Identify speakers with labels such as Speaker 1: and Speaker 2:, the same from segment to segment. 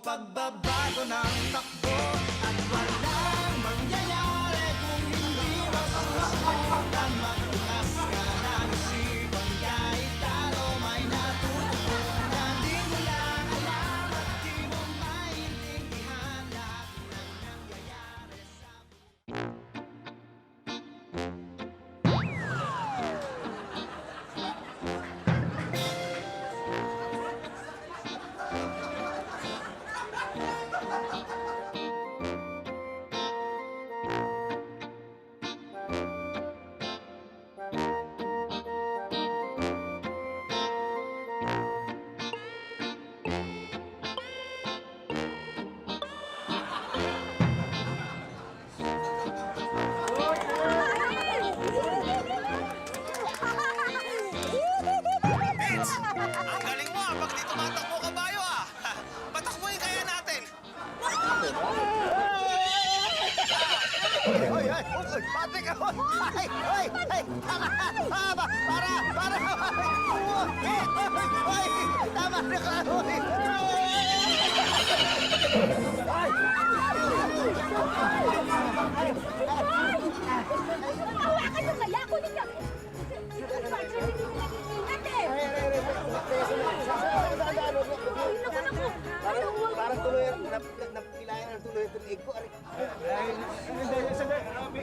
Speaker 1: pagbabago ng takbo at walang mangyayari kung hindi mo susundan. Magbukas ka ng isipan kahit talo may natutunan. Di mo lang alam at di mo maintindihan lahat ng nangyayari sa
Speaker 2: Vince! Ang galing mo ah! Pag di tumatakbo kabayo ah! Patakbuhin kaya natin!
Speaker 3: Hoy, Patrick ako! Hoy! Para! Hoy! Tama na ka!
Speaker 4: Hawakan mo kaya! Kunin niyo!
Speaker 3: Parang tuloy, napilayan ng tuloy itong egg ko.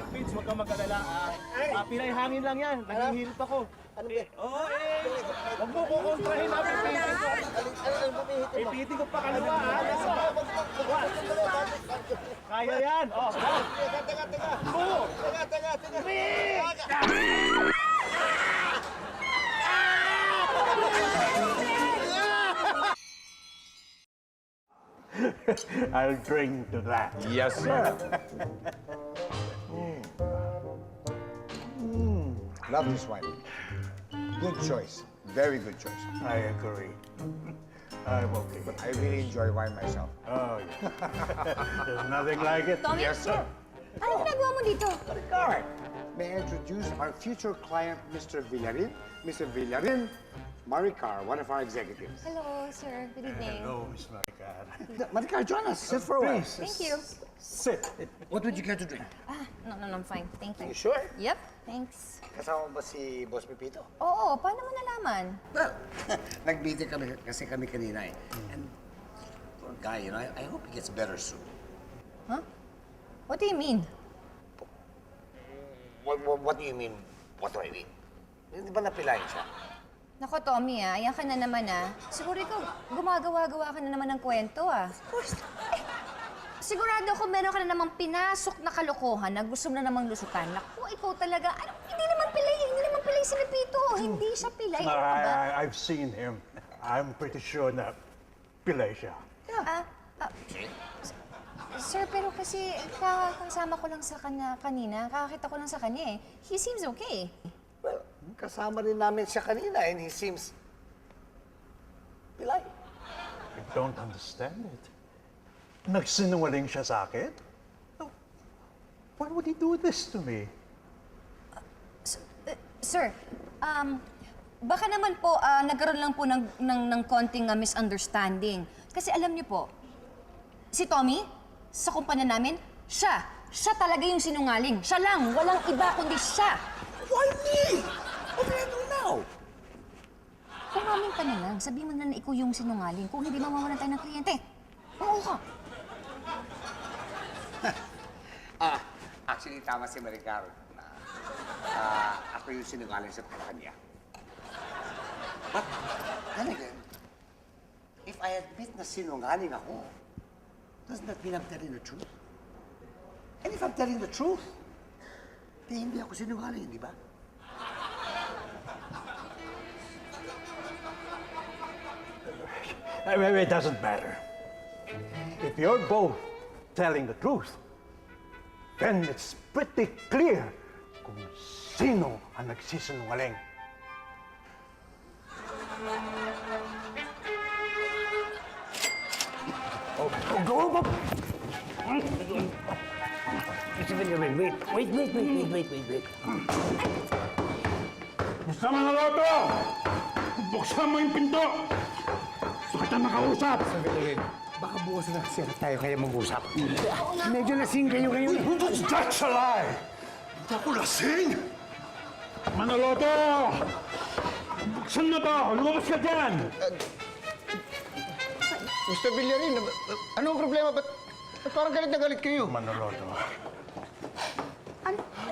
Speaker 5: Vince, huwag kang mag-alala. Pilay hangin lang yan. Naghihilot ako.
Speaker 3: Ano ba?
Speaker 5: Oo, huwag mo kukontrahin ha. Pipitin ko pa kalawa ha. Kaya yan. Oh,
Speaker 3: Teka.
Speaker 5: I'll drink to that.
Speaker 6: Yes, sir.
Speaker 3: Love this wine. Good choice. Very good choice.
Speaker 5: I agree. I'm okay.
Speaker 3: But I really enjoy wine myself.
Speaker 5: Oh, yeah. There's nothing like it.
Speaker 4: Tommy?
Speaker 6: Yes, sir.
Speaker 4: Anong ginagawa mo dito?
Speaker 3: Alright. May I introduce our future client, Mr. Villarin? Mr. Villarin, Maricar, one of our executives.
Speaker 4: Hello, sir. Good evening.
Speaker 5: Hello, Miss Maricar.
Speaker 3: Maricar, join us. Sit for a while.
Speaker 4: Thank you.
Speaker 5: Sit.
Speaker 3: What would you care to drink?
Speaker 4: No, I'm fine. Thank you.
Speaker 3: You sure?
Speaker 4: Yep, thanks.
Speaker 3: Kasama mo ba si Boss Pepito?
Speaker 4: Oo, paano mo nalaman?
Speaker 3: Well, nag-meeting kami kanina eh. And poor guy, you know, I hope he gets better soon.
Speaker 4: Huh? What do you mean?
Speaker 3: What do you mean, what do I mean? Hindi ba napilayan siya?
Speaker 4: Nako, Tommy, ayan ka na naman, Siguro ikaw, gumagawa-gawa ka na naman ng kwento, Of course. Sigurado ako meron ka na namang pinasok na kalokohan na gusto mo na namang lusutan. Naku, ikaw talaga, hindi naman pilay si Pepito. Hindi siya pilay. Ano ka ba?
Speaker 5: I've seen him. I'm pretty sure na pilay siya.
Speaker 4: Sir, pero kasi kasama ko lang sa kanya kanina. Kakakita ko lang sa kanya He seems okay.
Speaker 3: Well, kasama rin namin siya kanina and he seems pilay.
Speaker 5: I don't understand it. Nagsinungaling siya sa akin? Why would he do this to me?
Speaker 4: Sir, baka naman po nagkaroon lang po ng konting misunderstanding. Kasi alam niyo po, si Tommy, sa kumpanya namin, siya talaga yung sinungaling. Siya lang, walang iba kundi siya.
Speaker 3: Why me? What did I do now?
Speaker 4: Kumamin ka na lang, sabihin mo na ikaw yung sinungaling. Kung hindi, mawawalan tayo ng kliyente. Oo ka.
Speaker 3: Actually, tama si Maricar na ako yung sinungaling sa kanya. But, then again, if I admit na sinungaling ako, doesn't that mean I'm telling the truth? And if I'm telling the truth, di hindi ako sinungaling, di ba?
Speaker 5: It doesn't matter. If you're both telling the truth, then it's pretty clear kung sino ang nagsisinungaling. Go!
Speaker 6: Wait. Buksan mo na loto! Buksan mo yung pinto! Gusto kita makausap!
Speaker 3: Baka bukas na kasi tayo kaya mag-usap. Medyo lasing kayo ngayon.
Speaker 5: That's a lie! Hindi ako lasing! Manaloto! Buksan mo to! Lumabas ka dyan!
Speaker 3: Mr. Villarin, anong problema? Ba't parang galit na galit kayo?
Speaker 5: Manaloto.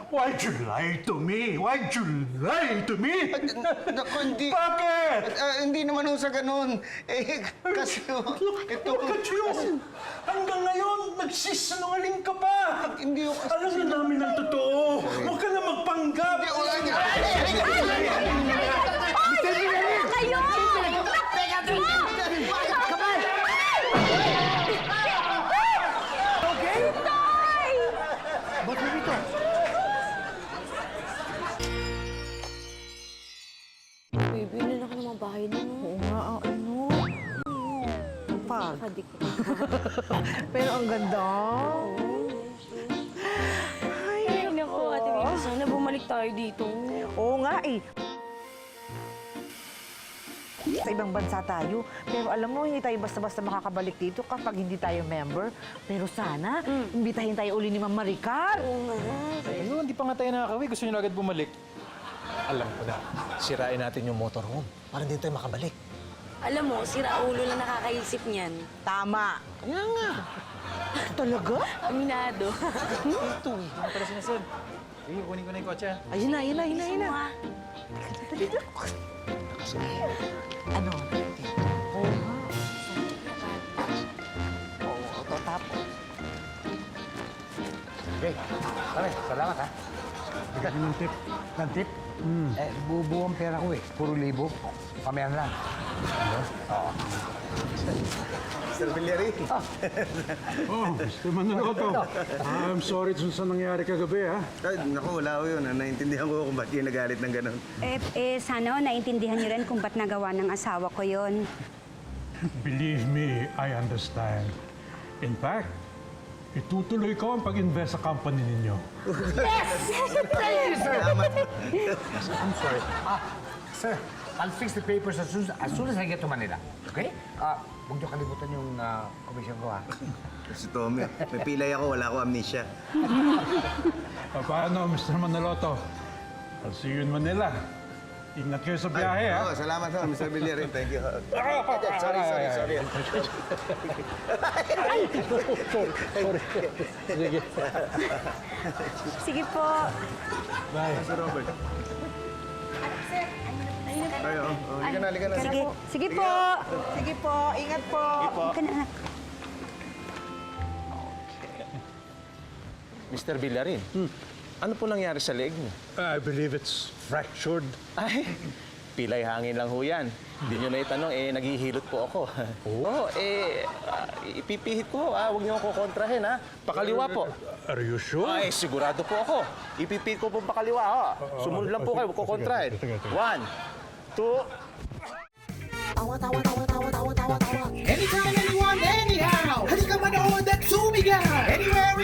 Speaker 5: Why'd you lie to me? Why'd you lie to me?
Speaker 3: Naku, hindi.
Speaker 5: Bakit?
Speaker 3: Hindi naman ho sa ganun. Kasi ito...
Speaker 5: Look at you! Hanggang ngayon, nagsisinungaling ka pa!
Speaker 3: Hindi ho kasi...
Speaker 5: Alam na namin ang totoo! Huwag ka na magpanggap!
Speaker 3: Mr. Villarin!
Speaker 4: Kayo!
Speaker 3: Kapal! Okay? Ba't mo dito?
Speaker 7: Baby, ilan ako ng mga bahay na, no?
Speaker 8: Oo nga, ano? Pag.
Speaker 7: Kadik ko.
Speaker 8: Pero ang ganda.
Speaker 7: Ay, naku, Ate Baby, sana bumalik tayo dito.
Speaker 8: Oo nga eh. Sa ibang bansa tayo. Pero alam mo, hindi tayo basta-basta makakabalik dito kapag hindi tayo member. Pero sana, imbitahin tayo uli ni Ma'am Maricar.
Speaker 9: Ayun, hindi pa nga tayo nakakawi. Gusto nyo agad bumalik. Alam ko na, sirain natin yung motorhome para hindi tayo makabalik.
Speaker 7: Alam mo, si Raulo na nakakaisip niyan.
Speaker 8: Tama. Kaya nga. Talaga?
Speaker 7: Aminado.
Speaker 9: Ito eh, ano pala sinasabi? Sige, kunin ko na yung kotse.
Speaker 8: Ayun na, ayun na, ayun na, ayun na. Ano? Oo nga. Oo, ito tapos.
Speaker 3: Okay. Pare, salamat ha. Bigyan ng tip. Ng tip? Bubuo ang pera ko eh. Puro libo. Pamayan lang. Oo. Mr. Villarin.
Speaker 5: Oh, Mr. Manaloto. I'm sorry sa nangyari kagabi, ha?
Speaker 10: Ay, naku, wala ko yun. Naintindihan ko kung ba't yung nagalit ng ganun.
Speaker 11: Sana naintindihan niyo rin kung ba't nagawa ng asawa ko yon.
Speaker 5: Believe me, I understand. In fact, itutuloy ko ang pag-invest sa company ninyo.
Speaker 10: Salamat.
Speaker 3: I'm sorry. Sir, I'll fix the papers as soon as I get to Manila. Okay? Huwag niyo kalimutan yung commission ko, ha?
Speaker 10: Si Tommy, may pilay ako, wala ko amnesia.
Speaker 5: Paano, Mr. Manaloto? I'll see you in Manila. Ingat kayo sa biyahe, ha?
Speaker 10: Oo, salamat ho, Mr. Villarin. Thank you. Sorry.
Speaker 11: Sige po.
Speaker 10: Si Robert. Ay, halika na.
Speaker 11: Sige po.
Speaker 8: Sige po, ingat po.
Speaker 11: Halika na, anak.
Speaker 9: Mr. Villarin, ano po nangyari sa leg niyo?
Speaker 5: I believe it's fractured.
Speaker 9: Ay, pilay hangin lang ho yan. Hindi nyo na itanong, naghihilot po ako. Oo, ipipihit ko. Huwag nyo ako kontrahin, ha? Pakaliwa po.
Speaker 5: Are you sure?
Speaker 9: Ay, sigurado po ako. Ipipihit ko po pakaliwa, ha? Sumunod lang po kayo, huwag ko kontrahin.
Speaker 5: Sige.
Speaker 9: 1, 2,
Speaker 1: Anytime, anyone, anyhow. Halika manood at sumigaw. Anywhere,